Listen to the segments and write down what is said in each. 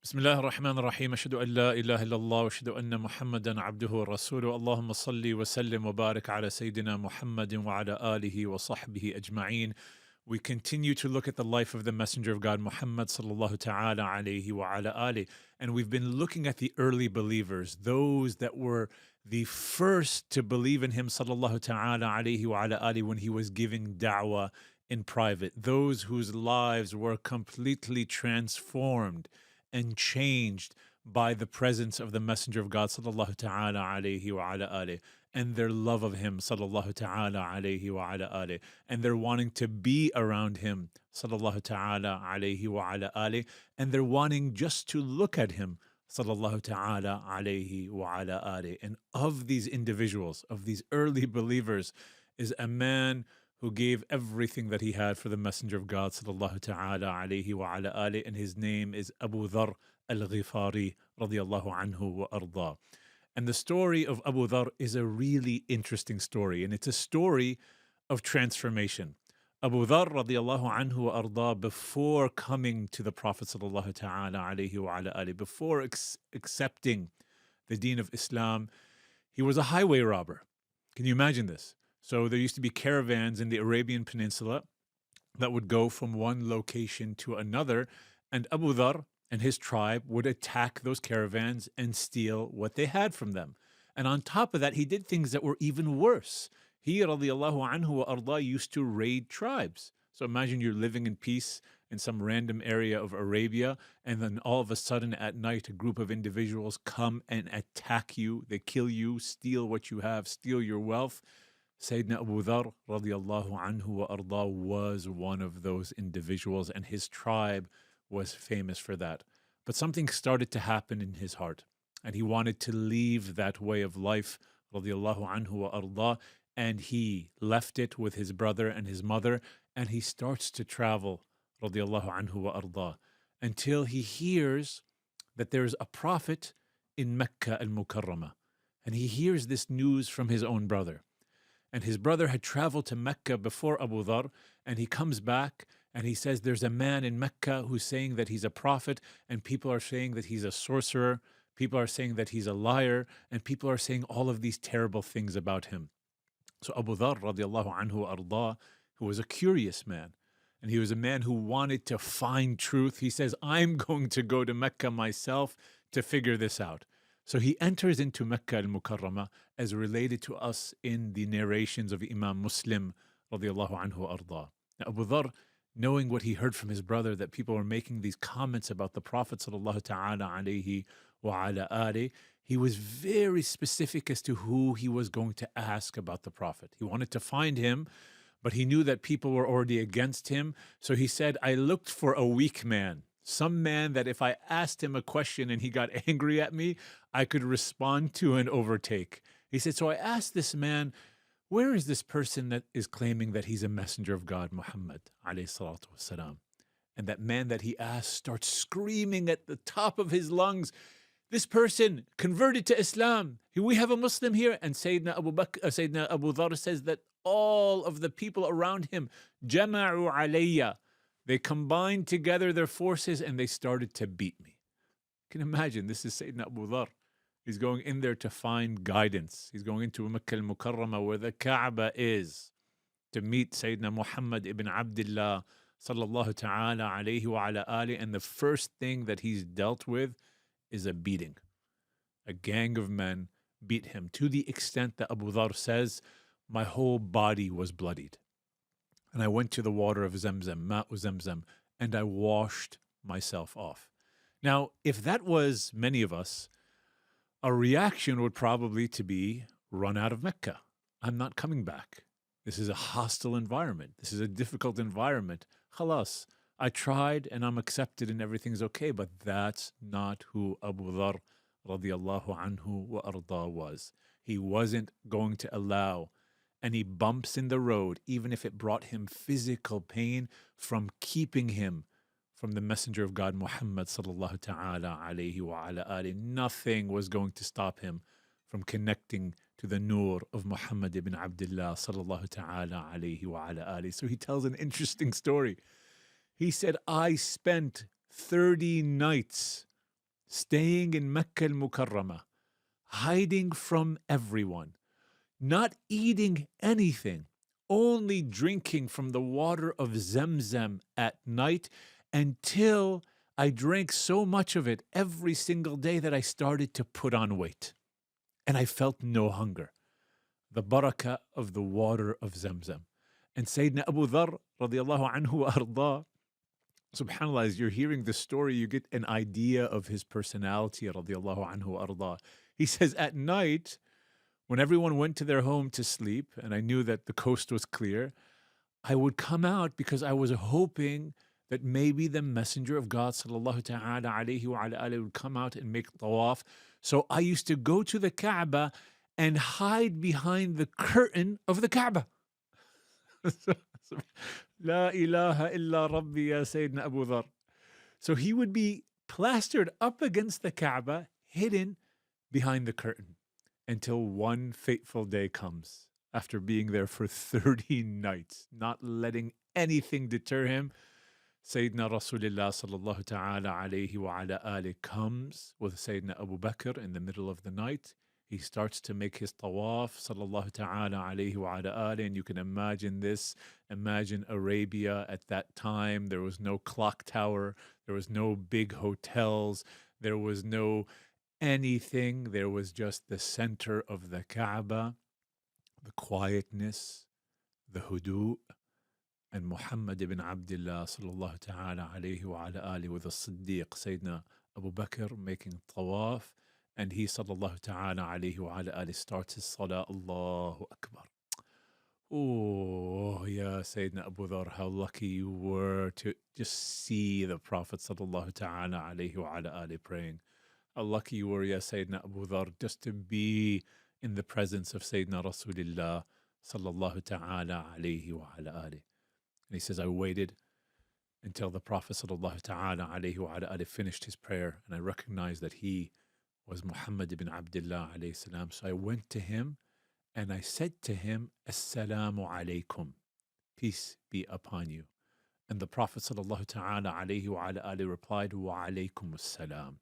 بسم الله الرحمن الرحيم أشهد أن لا إله إلا الله وأشهد أن محمدا عبده ورسوله اللهم صل وسلم وبارك على سيدنا محمد وعلى آله وصحبه أجمعين. We continue to look at the life of the Messenger of God Muhammad sallallahu ta'ala alayhi wa ala ali. And we've been looking at the early believers, those that were the first to believe in him sallallahu ta'ala alayhi wa ala ali when he was giving da'wah in private, those whose lives were completely transformed and changed by the presence of the Messenger of God sallallahu ta'ala alayhi wa ala alihi, and their love of him sallallahu ta'ala alayhi wa ala alihi, and they're wanting to be around him sallallahu ta'ala alayhi wa ala alihi, and they're wanting just to look at him sallallahu ta'ala alayhi wa ala alihi. And of these individuals, of these early believers, is a man who gave everything that he had for the Messenger of God sallallahu ta'ala alayhi wa ala alihi, and his name is Abu Dharr al-Ghifari radiyallahu anhu wa arda. And the story of Abu Dharr is a really interesting story, and it's a story of transformation. Abu Dharr radiyallahu anhu wa arda, before coming to the Prophet sallallahu ta'ala alayhi wa ala alihi, before accepting the deen of Islam, he was a highway robber. Can you imagine this? So there used to be caravans in the Arabian Peninsula that would go from one location to another, and Abu Dhar and his tribe would attack those caravans and steal what they had from them. And on top of that, he did things that were even worse. He, radiallahu anhu wa arda, used to raid tribes. So imagine you're living in peace in some random area of Arabia, and then all of a sudden at night, a group of individuals come and attack you. They kill you, steal what you have, steal your wealth. Sayyidina Abu Dhar radiallahu anhu wa arda was one of those individuals, and his tribe was famous for that. But something started to happen in his heart, and he wanted to leave that way of life radiallahu anhu wa arda, and he left it with his brother and his mother, and he starts to travel radiallahu anhu wa arda until he hears that there's a prophet in Mecca al-Mukarramah, and he hears this news from his own brother. And his brother had traveled to Mecca before Abu Dhar, and he comes back and he says, there's a man in Mecca who's saying that he's a prophet, and people are saying that he's a sorcerer, people are saying that he's a liar, and people are saying all of these terrible things about him. So Abu Dhar radiallahu anhu arda, who was a curious man, and he was a man who wanted to find truth, he says, I'm going to go to Mecca myself to figure this out. So he enters into Mecca al-Mukarramah as related to us in the narrations of Imam Muslim radiallahu anhu arda. Now Abu Dhar, knowing what he heard from his brother, that people were making these comments about the Prophet sallallahu ta'ala alayhi wa ala alihi, he was very specific as to who he was going to ask about the Prophet. He wanted to find him, but he knew that people were already against him. So he said, I looked for a weak man. Some man that if I asked him a question and he got angry at me, I could respond to and overtake. He said, so I asked this man, where is this person that is claiming that he's a messenger of God, Muhammad alayhi salatu wasalam? And that man that he asked starts screaming at the top of his lungs, this person converted to Islam. We have a Muslim here. And Sayyidina Abu Dhar says that all of the people around him, jama'u alayya, they combined together their forces and they started to beat me. You can imagine, this is Sayyidina Abu Dhar. He's going in there to find guidance. He's going into Makkah al-Mukarramah where the Kaaba is to meet Sayyidina Muhammad ibn Abdullah sallallahu ta'ala alayhi wa ala ali. And the first thing that he's dealt with is a beating. A gang of men beat him to the extent that Abu Dhar says, my whole body was bloodied. And I went to the water of Zamzam, Ma'u Zamzam, and I washed myself off. Now, if that was many of us, our reaction would probably to be run out of Mecca. I'm not coming back. This is a hostile environment. This is a difficult environment. Khalas, I tried and I'm accepted and everything's okay, but that's not who Abu Dhar radiallahu anhu wa arda was. He wasn't going to allow any bumps in the road, even if it brought him physical pain, from keeping him from the Messenger of God Muhammad sallallahu ta'ala alayhi wa ala alihi. Nothing was going to stop him from connecting to the nur of Muhammad ibn Abdullah sallallahu ta'ala alayhi wa ala alihi. So he tells an interesting story. He said, I spent 30 nights staying in Mecca al-Mukarramah, hiding from everyone, not eating anything, only drinking from the water of Zamzam at night until I drank so much of it every single day that I started to put on weight and I felt no hunger. The barakah of the water of Zamzam. And Sayyidina Abu Dharr radiallahu anhu wa arda, subhanAllah, as you're hearing this story, you get an idea of his personality radiallahu anhu wa arda. He says, at night, when everyone went to their home to sleep, and I knew that the coast was clear, I would come out because I was hoping that maybe the Messenger of God sallallahu ta'ala alayhi wa ala alihi would come out and make tawaf. So I used to go to the Kaaba and hide behind the curtain of the Kaaba. La ilaha illa Rabbi ya Sayyidina Abu Dharr. So he would be plastered up against the Kaaba, hidden behind the curtain, until one fateful day comes, after being there for 30 nights, not letting anything deter him. Sayyidina Rasulullah sallallahu ta'ala alayhi wa ala alihi comes with Sayyidina Abu Bakr in the middle of the night. He starts to make his tawaf, sallallahu ta'ala alayhi wa ala alihi, and you can imagine this. Imagine Arabia at that time. There was no clock tower. There was no big hotels. There was no anything. There was just the center of the Kaaba, the quietness, the hudu, and Muhammad ibn Abdullah sallallahu ta'ala alayhi wa ala alihi with the Siddiq, Sayyidina Abu Bakr, making tawaf, and he sallallahu ta'ala alayhi wa ala alihi starts his salah, Allahu Akbar. Oh, yeah, Sayyidina Abu Dharr, how lucky you were to just see the Prophet sallallahu ta'ala alayhi wa ala alihi praying. How lucky you were, ya Sayyidina Abu Dharr, just to be in the presence of Sayyidina Rasulullah sallallahu ta'ala alayhi wa ala alihi. And he says, I waited until the Prophet sallallahu ta'ala alayhi wa ala alihi finished his prayer, and I recognized that he was Muhammad ibn Abdullah alayhi salam. So I went to him and I said to him, Assalamu alaykum, peace be upon you. And the Prophet sallallahu ta'ala alayhi wa ala alihi replied, Wa alaykum assalam.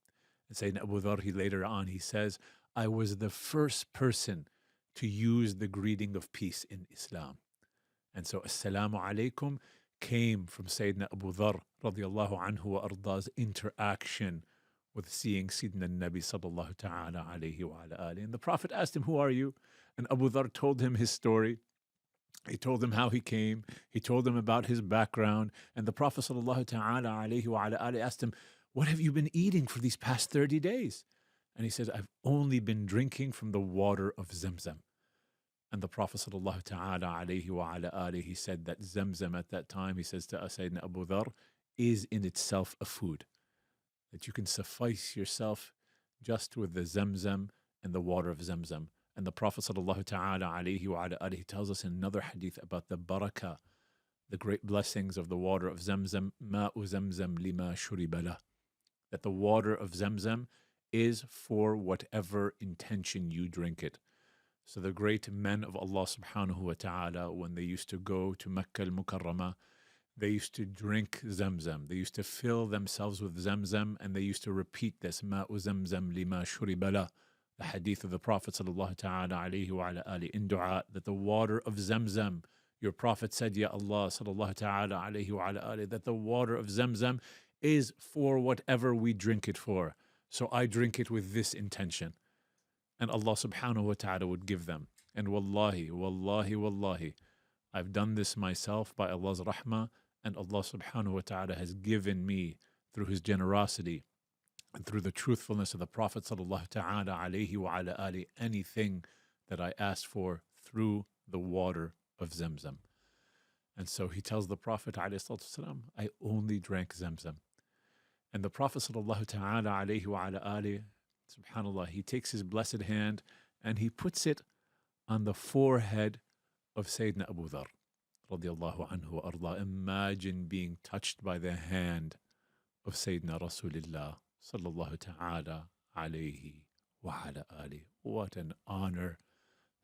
And Sayyidina Abu Dharr, he later on, he says, I was the first person to use the greeting of peace in Islam. And so Assalamu alaikum came from Sayyidina Abu Dharr radiallahu anhu wa arda's interaction with seeing Sayyidina Nabi sallallahu ta'ala alayhi wa ala alihi. And the Prophet asked him, who are you? And Abu Dharr told him his story. He told him how he came. He told him about his background. And the Prophet sallallahu ta'ala alayhi wa ala alihi asked him, what have you been eating for these past 30 days? And he said, I've only been drinking from the water of Zamzam. And the Prophet sallallahu ta'ala alayhi wa ala alihi, he said that Zamzam at that time, he says to Sayyidina Abu Dharr, is in itself a food. That you can suffice yourself just with the Zamzam and the water of Zamzam. And the Prophet sallallahu ta'ala alayhi wa ala alihi tells us in another hadith about the barakah, the great blessings of the water of Zamzam, ma'u Zamzam lima shuribala. That the water of Zamzam is for whatever intention you drink it. So the great men of Allah subhanahu wa ta'ala, when they used to go to Mecca al-Mukarramah, they used to drink Zamzam. They used to fill themselves with Zamzam, and they used to repeat this, Ma'u Zamzam lima shuribala, the hadith of the Prophet sallallahu ta'ala alayhi wa ala alihi in dua, that the water of Zamzam, your Prophet said, Ya Allah sallallahu ta'ala alayhi wa ala alihi, that the water of Zamzam is for whatever we drink it for. So I drink it with this intention. And Allah subhanahu wa ta'ala would give them. And wallahi, wallahi, wallahi, I've done this myself by Allah's rahmah, and Allah subhanahu wa ta'ala has given me through His generosity and through the truthfulness of the Prophet sallallahu ta'ala alayhi wa ala alihi, anything that I asked for through the water of Zamzam. And so he tells the Prophet alayhi salatu wasalam, I only drank Zamzam. And the Prophet sallallahu ta'ala alayhi wa ala alihi, subhanAllah, he takes his blessed hand and he puts it on the forehead of Sayyidina Abu Dharr radiallahu anhu wa arda. Imagine being touched by the hand of Sayyidina Rasulullah sallallahu ta'ala alayhi wa ala alihi. What an honor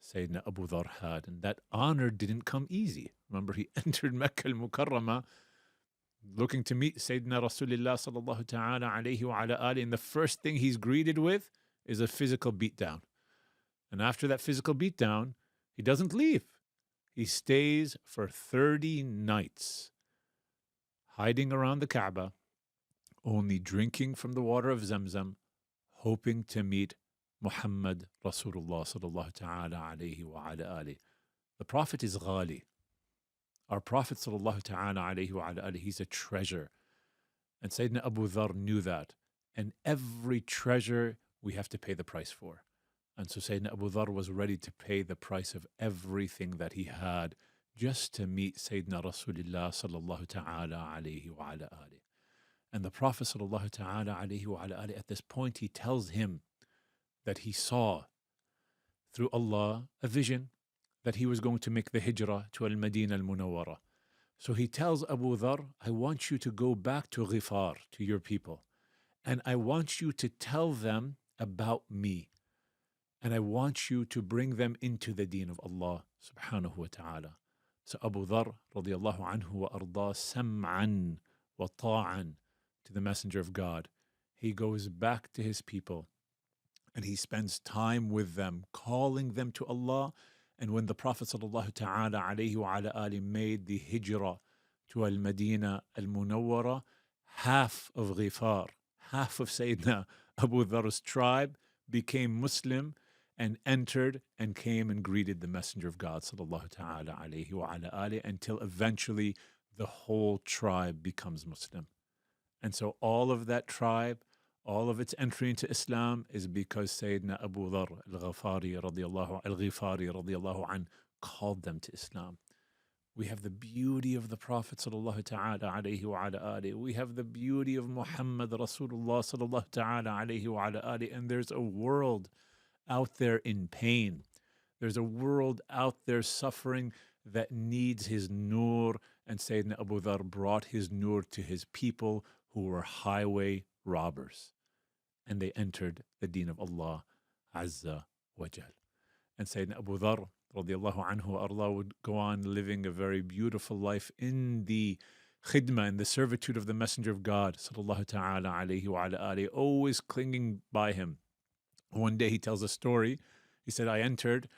Sayyidina Abu Dharr had. And that honor didn't come easy. Remember, he entered Mecca al-Mukarramah looking to meet Sayyidina Rasulullah sallallahu ta'ala alayhi wa ala ali, and the first thing he's greeted with is a physical beatdown. And after that physical beatdown, he doesn't leave. He stays for 30 nights, hiding around the Kaaba, only drinking from the water of Zamzam, hoping to meet Muhammad Rasulullah sallallahu ta'ala alayhi wa ala ali. The Prophet is ghali. Our Prophet sallallahu ta'ala alayhi wa ala ali, he's a treasure. And Sayyidina Abu Dharr knew that. And every treasure we have to pay the price for. And so Sayyidina Abu Dharr was ready to pay the price of everything that he had just to meet Sayyidina Rasulullah sallallahu ta'ala alayhi wa ala ali. And the Prophet sallallahu ta'ala alayhi wa ala ali, at this point, he tells him that he saw through Allah a vision that he was going to make the hijrah to Al-Madinah Al-Munawwara. So he tells Abu Dharr, I want you to go back to Ghifar, to your people, and I want you to tell them about me. And I want you to bring them into the deen of Allah subhanahu wa ta'ala. So Abu Dharr radiallahu anhu wa arda sam'an wa ta'an to the Messenger of God. He goes back to his people and he spends time with them, calling them to Allah. And when the Prophet sallallahu ta'ala alayhi wa ala ali made the hijrah to Al-Madinah Al-Munawwara, half of Ghifar, half of Sayyidina Abu Dharr's tribe became Muslim and entered and came and greeted the Messenger of God sallallahu ta'ala alayhi wa ala ali, until eventually the whole tribe becomes Muslim. And so all of that tribe, all of its entry into Islam is because Sayyidina Abu Dharr al-Ghifari radiallahu an called them to Islam. We have the beauty of the Prophet sallallahu ta'ala alayhi wa ala ali. We have the beauty of Muhammad Rasulullah sallallahu ta'ala alayhi wa ala ali. And there's a world out there in pain. There's a world out there suffering that needs his nur. And Sayyidina Abu Dharr brought his nur to his people who were highway robbers. And they entered the deen of Allah Azza wa Jal. And Sayyidina Abu Dharr radiallahu anhu Allah would go on living a very beautiful life in the khidmah, in the servitude of the Messenger of God sallallahu ta'ala alayhi wa ala alihi, always clinging by him. One day he tells a story. He said, I entered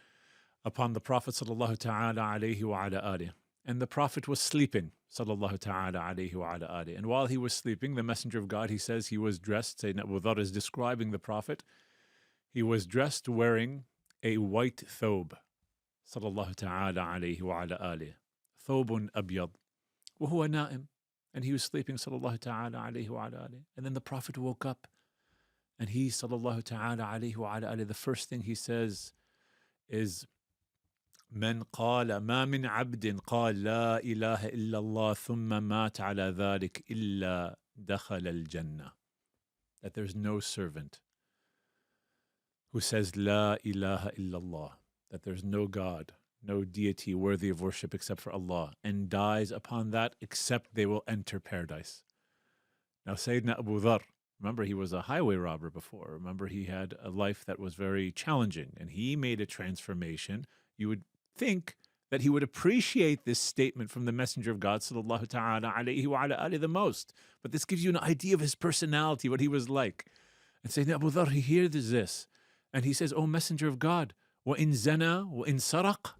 upon the Prophet sallallahu ta'ala alayhi wa ala alihi, and the Prophet was sleeping sallallahu ta'ala alayhi wa ala alihi. And while he was sleeping, the Messenger of God, he says he was dressed, Sayyidina Abu Dharr is describing the Prophet, he was dressed wearing a white thobe sallallahu ta'ala alayhi wa ala alihi, thobun abyad, wa huwa na'im, and he was sleeping sallallahu ta'ala alayhi wa ala alihi. And then the Prophet woke up, and he sallallahu ta'ala alayhi wa ala alihi, the first thing he says is, من قال ما من عبد قال لا إله إلا الله ثم مات على ذلك إلا دخل الجنة. That there's no servant who says لا إله إلا الله, that there's no God, no deity worthy of worship except for Allah, and dies upon that, except they will enter paradise. Now Sayyidina Abu Dharr, remember he was a highway robber before. Remember he had a life that was very challenging, and he made a transformation. You would think that he would appreciate this statement from the Messenger of God sallallahu ta'ala alayhi wa ala alihi the most. But this gives you an idea of his personality, what he was like. And Sayyidina Abu Dharr, he hears this, and he says, O Messenger of God, وَإِن زَنَا وَإِن سَرَقَ,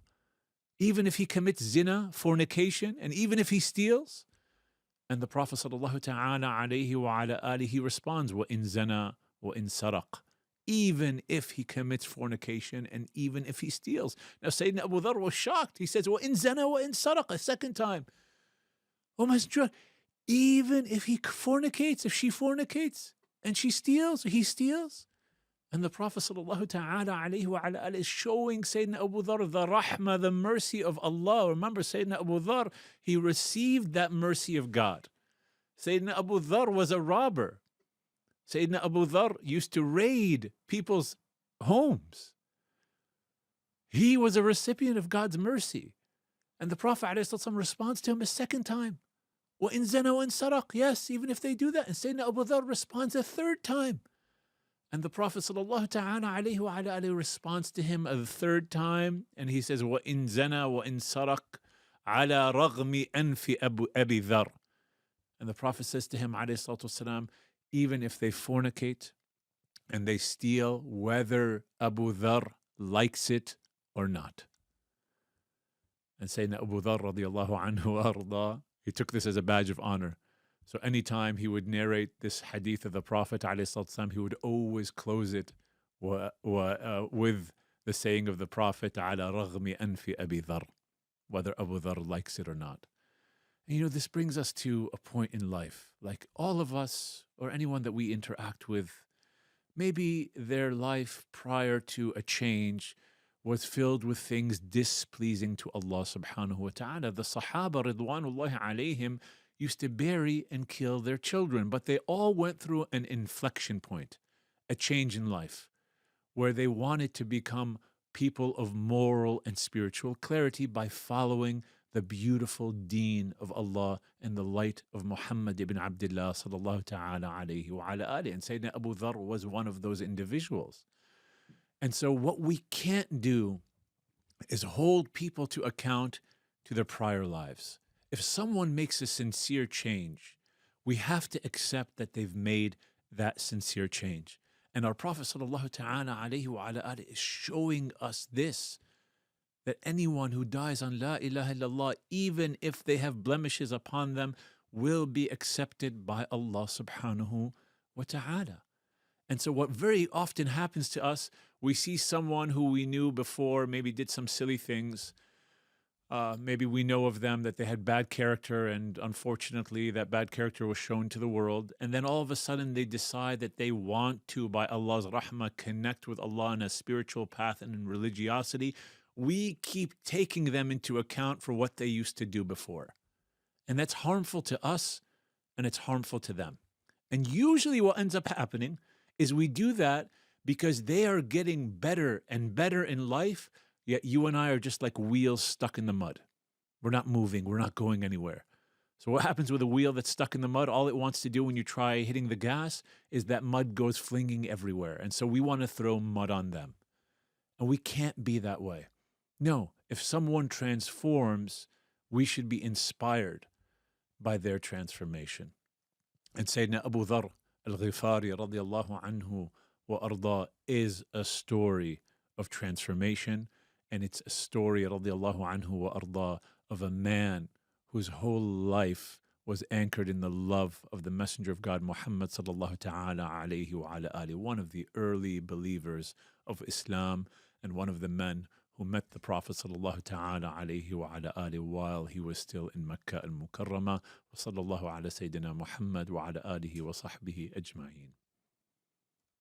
even if he commits zina, fornication, and even if he steals. And the Prophet sallallahu ta'ala alayhi wa ala alihi, he responds, وَإِن زَنَا وَإِن سَرَقَ, even if he commits fornication and even if he steals. Now Sayyidina Abu Dharr was shocked. He says, وَإِن زَنَا وَإِن سَرَقَ, a second time. Oh Messenger, even if he fornicates, if she fornicates, and she steals, he steals. And the Prophet sallallahu ta'ala alayhi wa ala alihi is showing Sayyidina Abu Dharr the rahmah, the mercy of Allah. Remember, Sayyidina Abu Dharr, he received that mercy of God. Sayyidina Abu Dharr was a robber. Sayyidina Abu Dharr used to raid people's homes. He was a recipient of God's mercy. And the Prophet ﷺ responds to him a second time. وَإِن زَنَا وَإِن سَرَقَ, yes, even if they do that. And Sayyidina Abu Dharr responds a third time. And the Prophet sallallahu ta'ala alayhi wa ala alihi responds to him a third time. And he says, وَإِن زَنَا وَإِن سَرَقَ عَلَى رَغْمِ أَنْفِ أَبِي ذَرٍ. And the Prophet says to him, alayhi salatu wasalam, even if they fornicate and they steal, whether Abu Dhar likes it or not. And Sayyidina Abu Dhar radiallahu anhu arda, he took this as a badge of honor. So anytime he would narrate this hadith of the Prophet ﷺ, he would always close it with the saying of the Prophet, ala raghmi anfi Abi Dhar, whether Abu Dhar likes it or not. And you know, this brings us to a point in life, like all of us or anyone that we interact with, maybe their life prior to a change was filled with things displeasing to Allah subhanahu wa ta'ala. The Sahaba ridwanullahi alayhim used to bury and kill their children, but they all went through an inflection point, a change in life, where they wanted to become people of moral and spiritual clarity by following the beautiful deen of Allah and the light of Muhammad ibn Abdullah sallallahu ta'ala alayhi wa ala alihi. And Sayyidina Abu Dhar was one of those individuals. And so what we can't do is hold people to account to their prior lives. If someone makes a sincere change, we have to accept that they've made that sincere change. And our Prophet sallallahu ta'ala alayhi wa ala alihi is showing us this, that anyone who dies on La ilaha illallah, even if they have blemishes upon them, will be accepted by Allah subhanahu wa ta'ala. And so what very often happens to us, we see someone who we knew before, maybe did some silly things. Maybe we know of them that they had bad character, and unfortunately that bad character was shown to the world. And then all of a sudden they decide that they want to, by Allah's rahmah, connect with Allah in a spiritual path and in religiosity. We keep taking them into account for what they used to do before. And that's harmful to us, and it's harmful to them. And usually what ends up happening is we do that because they are getting better and better in life, yet you and I are just like wheels stuck in the mud. We're not moving, we're not going anywhere. So what happens with a wheel that's stuck in the mud? All it wants to do when you try hitting the gas is that mud goes flinging everywhere. And so we want to throw mud on them. And we can't be that way. No, if someone transforms, we should be inspired by their transformation. And Sayyidina Abu Dhar al-Ghifari radiyallahu anhu wa arda is a story of transformation, and it's a story radiyallahu anhu wa arda of a man whose whole life was anchored in the love of the Messenger of God Muhammad sallallahu ta'ala alayhi wa ala alihi, one of the early believers of Islam and one of the men who met the Prophet sallallahu ta'ala alayhi wa ala alihi while he was still in Makkah al-Mukarramah. Wa sallallahu ala Sayyidina Muhammad wa ala alihi wa sahbihi ajma'in.